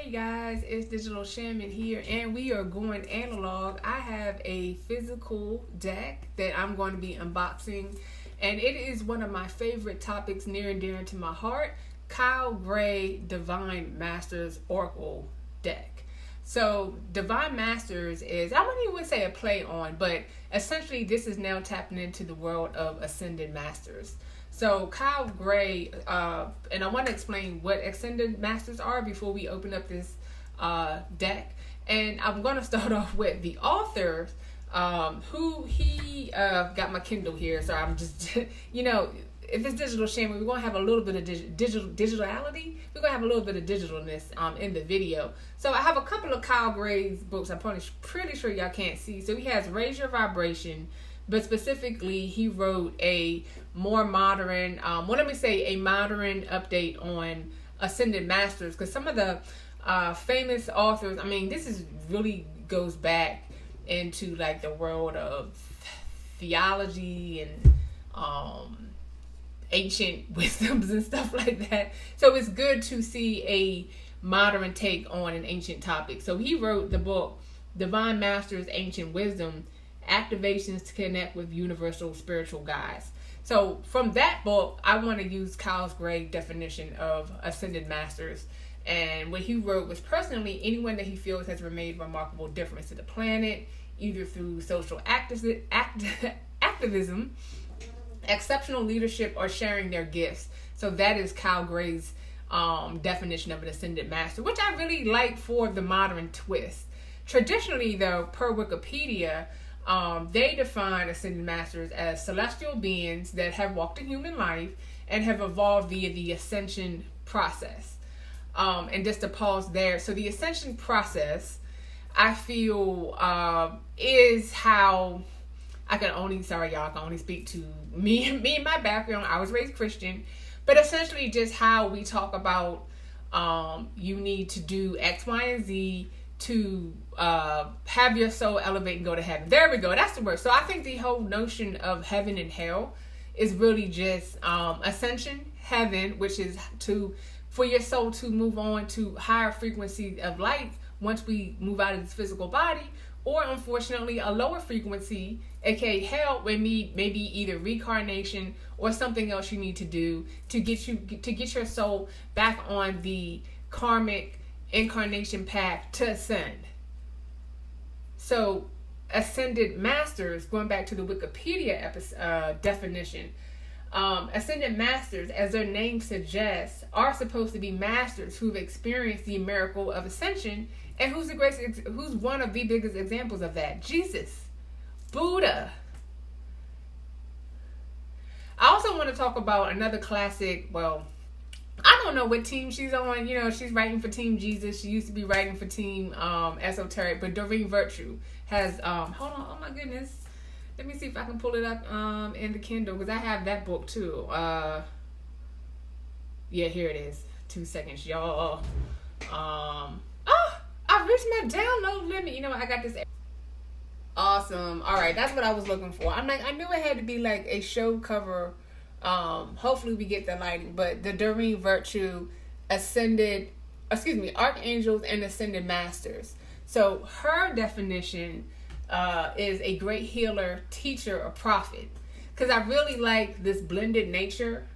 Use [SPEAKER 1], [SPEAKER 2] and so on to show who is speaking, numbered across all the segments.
[SPEAKER 1] Hey guys, it's Digital Shaman here, and we are going analog. I have a physical deck that I'm going to be unboxing, and it is one of my favorite topics, near and dear to my heart. Kyle Gray Divine Masters Oracle deck. So Divine Masters is, I wouldn't even say a play on, but essentially this is now tapping into the world of Ascended Masters. So Kyle Gray, and I want to explain what Ascended Masters are before we open up this deck. And I'm going to start off with the author, who he got my Kindle here. So I'm just, if it's Digital Shaman, we're going to have a little bit of digitality. We're going to have a little bit of digitalness in the video. So I have a couple of Kyle Gray's books. I'm pretty sure y'all can't see. So he has Raise Your Vibration, but specifically he wrote a more modern, a modern update on Ascended Masters, because some of the famous authors, this is really goes back into like the world of theology and ancient wisdoms and stuff like that. So it's good to see a modern take on an ancient topic. So he wrote the book Divine Masters Ancient Wisdom, Activations to Connect with Universal Spiritual Guides. So from that book, I want to use Kyle Gray's definition of Ascended Masters. And what he wrote was, personally, anyone that he feels has made remarkable difference to the planet, either through social activism, exceptional leadership, or sharing their gifts. So that is Kyle Gray's definition of an Ascended Master, which I really like for the modern twist. Traditionally, though, per Wikipedia, they define Ascended Masters as celestial beings that have walked a human life and have evolved via the ascension process. And just to pause there, so the ascension process, I feel, is how I can only speak to me and my background. I was raised Christian, but essentially just how we talk about you need to do X, Y, and Z to have your soul elevate and go to heaven. There we go. That's the word. So I think the whole notion of heaven and hell is really just ascension, heaven, which is for your soul to move on to higher frequency of light once we move out of this physical body, or unfortunately a lower frequency, aka hell, maybe either reincarnation or something else you need to do to get your soul back on the karmic incarnation path to ascend. So Ascended Masters, going back to the Wikipedia definition, Ascended Masters, as their name suggests, are supposed to be masters who've experienced the miracle of ascension, and who's one of the biggest examples of that? Jesus, Buddha. I also want to talk about another classic. Well, I don't know what team she's on. She's writing for Team Jesus. She used to be writing for Team Esoteric. But Doreen Virtue has, hold on, oh my goodness. Let me see if I can pull it up in the Kindle, because I have that book too. Yeah, here it is. 2 seconds, y'all. I reached my download limit. I got this. Awesome. All right, that's what I was looking for. I knew it had to be like a show cover. Hopefully we get the lighting, but the Doreen Virtue Archangels and Ascended Masters. So her definition is a great healer, teacher, or prophet. Because I really like this blended nature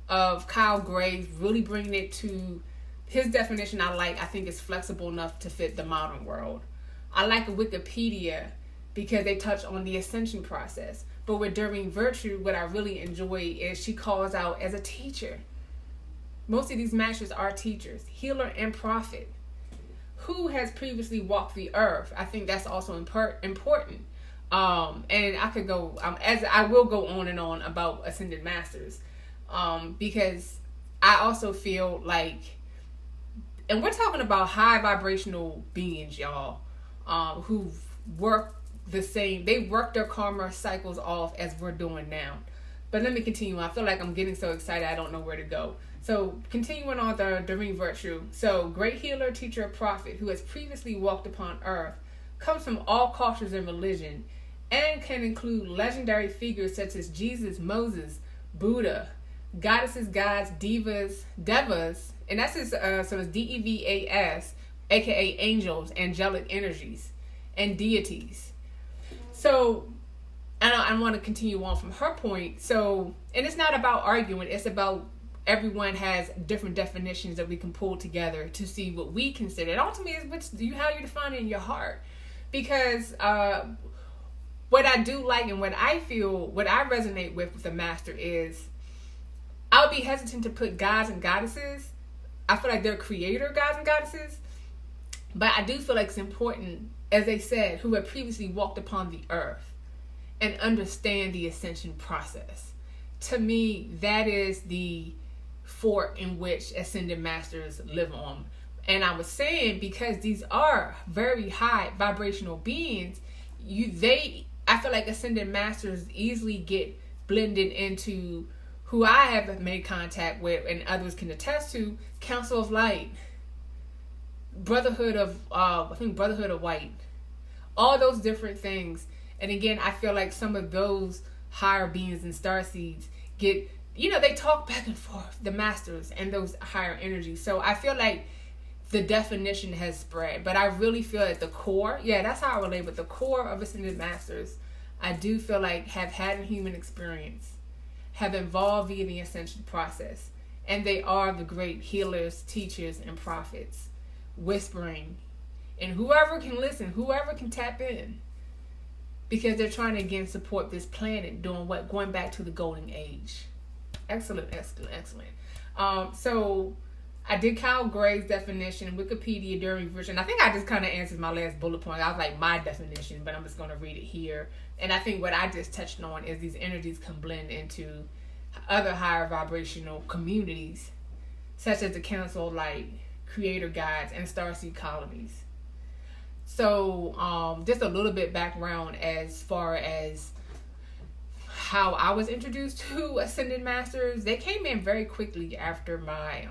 [SPEAKER 1] of Kyle Gray, really bringing it to his definition. I think it's flexible enough to fit the modern world. I like Wikipedia because they touch on the ascension process. But with Doreen Virtue, what I really enjoy is she calls out as a teacher. Most of these masters are teachers, healer and prophet, who has previously walked the earth. I think that's also important. And I could go, as I will go on and on about Ascended Masters, because I also feel like, and we're talking about high vibrational beings, y'all, who've worked they work their karma cycles off as we're doing now. But let me continue. I feel like I'm getting so excited I don't know where to go. So continuing on the Doreen Virtue. So great healer, teacher, prophet who has previously walked upon earth, comes from all cultures and religion, and can include legendary figures such as Jesus, Moses, Buddha, goddesses, gods, devas, and that's his, so it's Devas, aka angels, angelic energies, and deities. So, and I want to continue on from her point. So, and it's not about arguing, it's about everyone has different definitions that we can pull together to see what we consider. And ultimately, it's how you define it in your heart. Because what I do like and what I feel, what I resonate with the master is, I would be hesitant to put gods and goddesses. I feel like they're creator gods and goddesses. But I do feel like it's important, as they said, who had previously walked upon the earth and understand the ascension process. To me, that is the fort in which ascended masters live on. And I was saying, because these are very high vibrational beings, I feel like ascended masters easily get blended into who I have made contact with and others can attest to, Council of Light, Brotherhood of White, all those different things. And again, I feel like some of those higher beings and starseeds get, they talk back and forth, the masters and those higher energies. So I feel like the definition has spread, but I really feel at the core, that's how I relate with the core of ascended masters. I do feel like have had a human experience, have evolved via the ascension process, and they are the great healers, teachers, and prophets, whispering, and whoever can listen, whoever can tap in, because they're trying to again support this planet doing what? Going back to the golden age. Excellent. So I did Kyle Gray's definition, Wikipedia during version. I think I just kind of answered my last bullet point. I was like, my definition, but I'm just going to read it here. And I think what I just touched on is these energies can blend into other higher vibrational communities, such as the Council of Light, Creator Guides, and Starseed Colonies. So just a little bit background as far as how I was introduced to Ascended Masters. They came in very quickly after my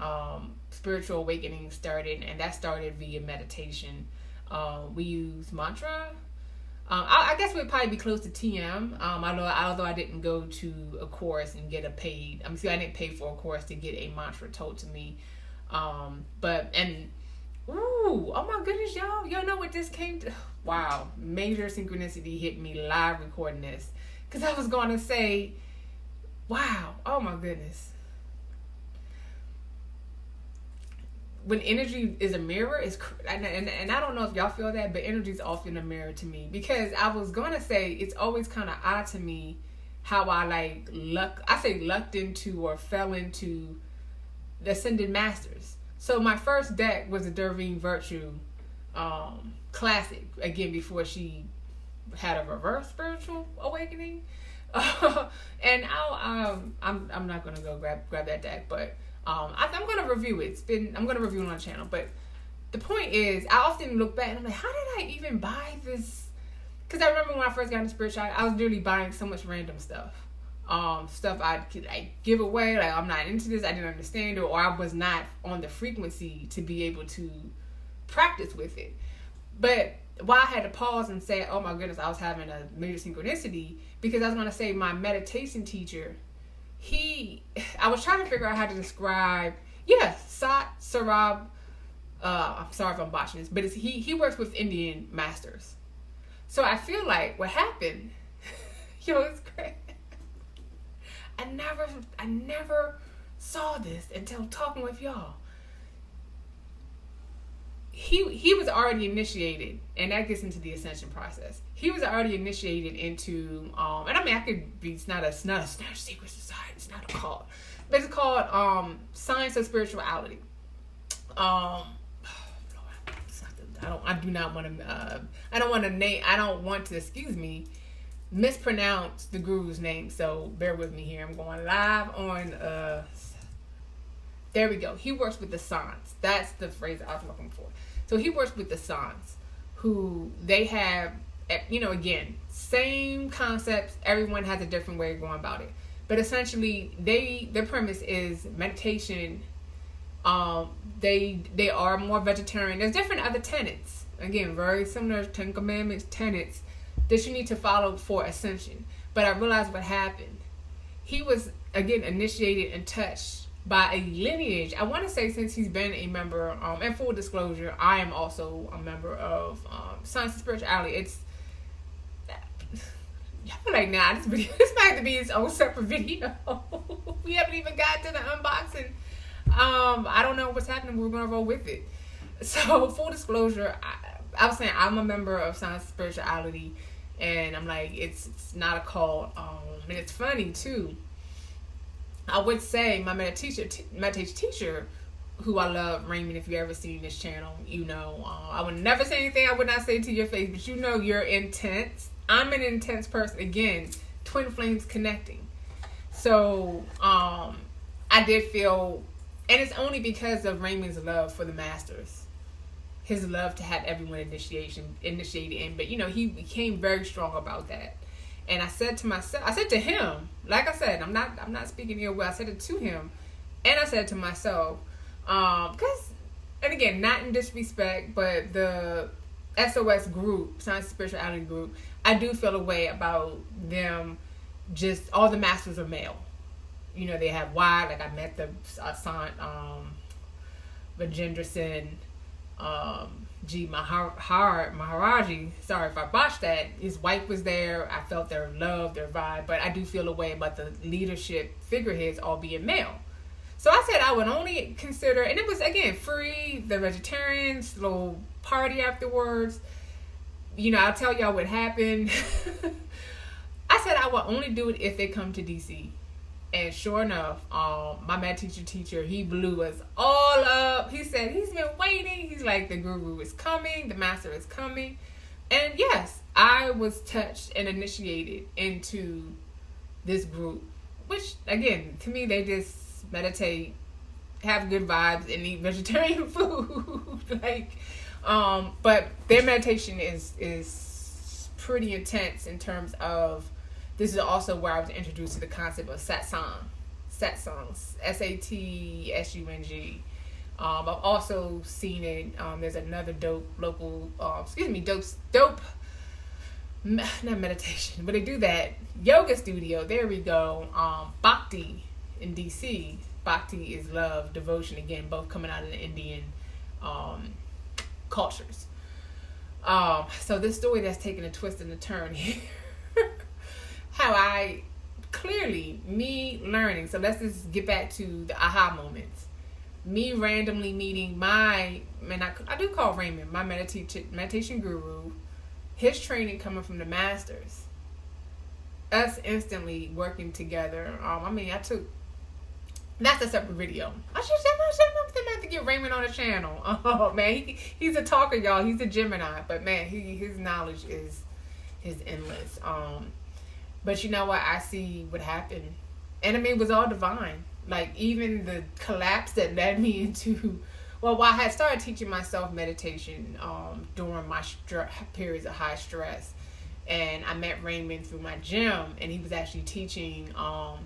[SPEAKER 1] spiritual awakening started, and that started via meditation. We use mantra. I guess we'd probably be close to TM. Although I didn't go to a course and get a paid. I didn't pay for a course to get a mantra told to me. Oh my goodness, y'all know what this came to? Wow, major synchronicity hit me live recording this. Because I was going to say, wow, oh my goodness. When energy is a mirror, and I don't know if y'all feel that, but energy is often a mirror to me. Because I was going to say, it's always kind of odd to me how I lucked into or fell into the Ascended Masters. So my first deck was a Doreen Virtue classic, again, before she had a reverse spiritual awakening. And I'm not gonna go grab that deck, but I'm gonna review it. I'm gonna review it on the channel. But the point is, I often look back and I'm like, how did I even buy this? Because I remember when I first got into spirituality, I was literally buying so much random stuff. Stuff I give away, like I'm not into this, I didn't understand it, or I was not on the frequency to be able to practice with it. But why I had to pause and say, oh my goodness, I was having a major synchronicity, because I was going to say my meditation teacher, I was trying to figure out how to describe, Sarab, I'm sorry if I'm botching this, but he works with Indian masters. So I feel like what happened, it's great. I never saw this until talking with y'all. He was already initiated, and that gets into the ascension process. He was already initiated into and I could be, it's not a secret society, it's not a cult, but it's called Science of Spirituality. I don't want to mispronounce the guru's name, so bear with me here. I'm going live on there we go. He works with the Sans. That's the phrase I was looking for. So he works with the Sans, who they have, again, same concepts. Everyone has a different way of going about it. But essentially, their premise is meditation. They are more vegetarian. There's different other tenets. Again, very similar to Ten Commandments tenets that you need to follow for ascension. But I realized what happened. He was, again, initiated and touched by a lineage. I want to say since he's been a member, and full disclosure, I am also a member of Science and Spirituality. It's, I feel like now this might have to be its own separate video. We haven't even got to the unboxing. I don't know what's happening. We're gonna roll with it. So full disclosure, I was saying I'm a member of Science and Spirituality, and I'm like, it's not a cult. And it's funny too. I would say my meditation teacher, who I love, Raymond, if you ever seen this channel, you know, I would never say anything I would not say to your face, but you know you're intense. I'm an intense person. Again, twin flames connecting. So I did feel, and it's only because of Raymond's love for the masters, his love to have everyone initiated in, but you know, he became very strong about that. And I said to him, like I said, I'm not speaking ill will. I said it to him, and I said to myself, because, and again, not in disrespect, but the SOS group, Science and Spirituality group, I do feel a way about them. Just all the masters are male. You know, they have wide. Like I met the Sant Vajendrasen, Maharaji. Sorry if I botched that. His wife was there. I felt their love, their vibe, but I do feel a way about the leadership figureheads all being male. So I said I would only consider, and it was again free, the vegetarians, little party afterwards. You know, I'll tell y'all what happened. I said I would only do it if they come to DC. And sure enough, my math teacher, he blew us all up. He said he's been waiting. He's like, the guru is coming, the master is coming. And yes, I was touched and initiated into this group, which again, to me, they just meditate, have good vibes, and eat vegetarian food. Like, but their meditation is pretty intense in terms of. This is also where I was introduced to the concept of satsangs, SATSUNG. I've also seen it. There's another dope local, dope, not meditation, but they do that yoga studio. There we go. Bhakti in DC. Bhakti is love, devotion. Again, both coming out of the Indian cultures. So this story that's taking a twist and a turn here. How I clearly, me learning. So let's just get back to the aha moments. Me randomly meeting I do call Raymond, my meditation guru, his training coming from the masters. Us instantly working together. That's a separate video. I should have to get Raymond on the channel. Oh man, he's a talker, y'all. He's a Gemini, but man, his knowledge is endless. But you know what? I see what happened. And I mean, it was all divine. Like, even the collapse that led me into... Well, I had started teaching myself meditation during my periods of high stress. And I met Raymond through my gym. And he was actually teaching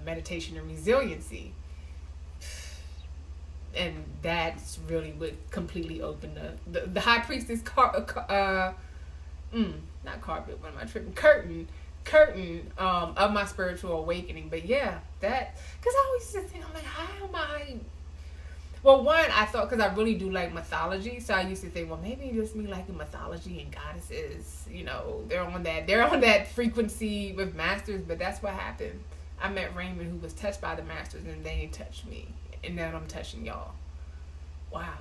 [SPEAKER 1] meditation and resiliency. And that's really what completely opened the High Priestess... not carpet, what am I tripping? Curtain of my spiritual awakening. But yeah, that, because I always used to think, I'm like, how am I? Well, one, I thought, because I really do like mythology, so I used to think, well, maybe it's just me liking mythology and goddesses, you know, they're on that frequency with masters. But that's what happened. I met Raymond, who was touched by the masters, and they touched me, and now I'm touching y'all. Wow.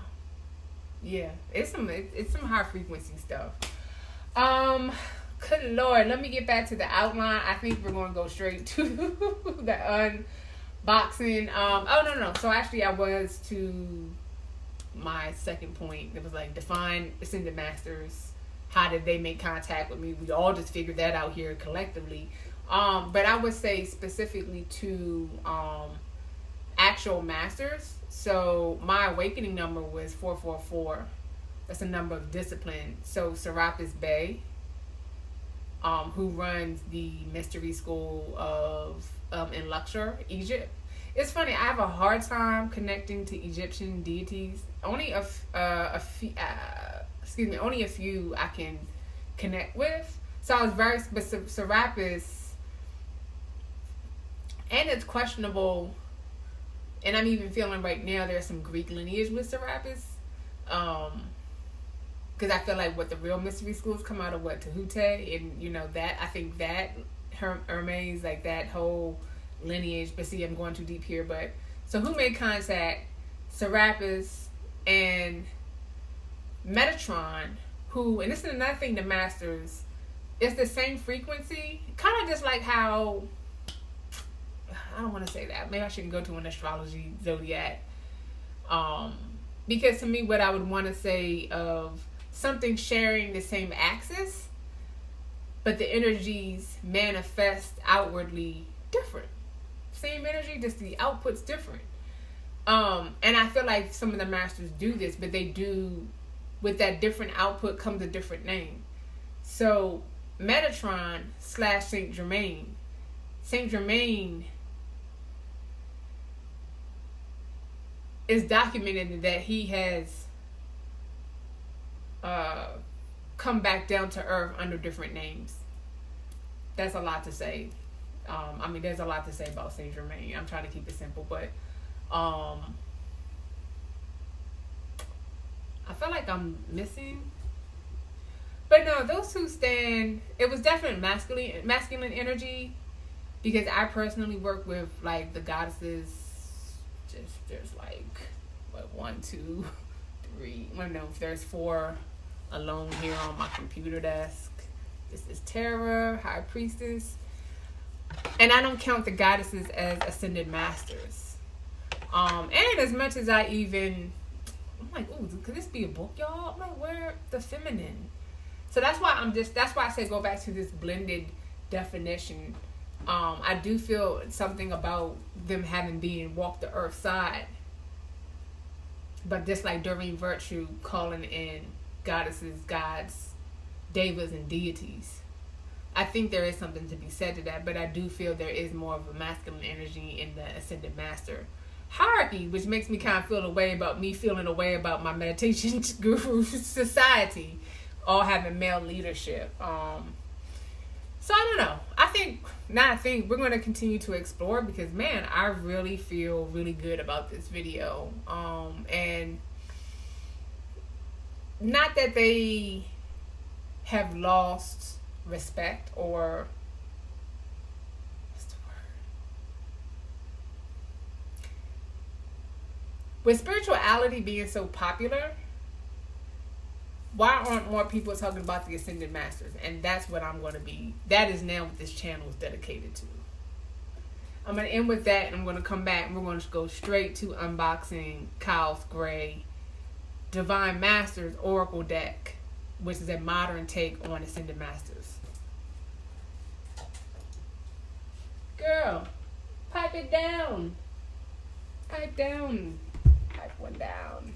[SPEAKER 1] Yeah, it's some high frequency stuff. Good Lord, let me get back to the outline. I think we're going to go straight to the unboxing. No. So actually, I was to my second point. It was like, define ascended masters. How did they make contact with me? We all just figured that out here collectively. But I would say specifically to actual masters. So my awakening number was 444. That's a number of discipline. So Serapis Bey, who runs the mystery school in Luxor, Egypt. It's funny, I have a hard time connecting to Egyptian deities. Only a few I can connect with. So I was very specific. Serapis, and it's questionable And I'm even feeling right now there's some Greek lineage with Serapis. Because I feel like what the real mystery schools come out of what Tahute, and you know that I think that Hermes, like that whole lineage. But see, I'm going too deep here. But so who made contact? Serapis and Metatron, who, and this is another thing, the masters, it's the same frequency, kind of just like how, I don't want to say that, maybe I shouldn't go to an astrology zodiac, because to me what I would want to say of something sharing the same axis, but the energies manifest outwardly different. Same energy, just the output's different. And I feel like some of the masters do this, but they do, with that different output comes a different name. So Metatron / St.Germaine. St.Germaine is documented that he has come back down to earth under different names. That's a lot to say. I mean, there's a lot to say about St.Germaine. I'm trying to keep it simple, but I feel like I'm missing. But no, those two stand, it was definitely masculine energy, because I personally work with like the goddesses. Just there's like what 1, 2, 3. Well, no, there's 4 alone here on my computer desk. This is Terra, High Priestess, and I don't count the goddesses as ascended masters. And as much as I even, I'm like, ooh, could this be a book, y'all? I'm like, where the feminine? So that's why I say go back to this blended definition. I do feel something about them having been walk the earth side. But just like Doreen Virtue calling in goddesses, gods, devas, and deities. I think there is something to be said to that, but I do feel there is more of a masculine energy in the Ascended Master hierarchy, which makes me kind of feel a way about me feeling a way about my meditation guru society, all having male leadership. So I don't know. I think we're going to continue to explore, because man, I really feel really good about this video. And not that they have lost respect or what's the word? With spirituality being so popular, why aren't more people talking about the Ascended Masters? And that's what I'm going to be. That is now what this channel is dedicated to. I'm going to end with that, and I'm going to come back and we're going to go straight to unboxing Kyle's Gray Divine Masters Oracle deck, which is a modern take on Ascended Masters. Girl, pipe it down. Pipe down. Pipe one down.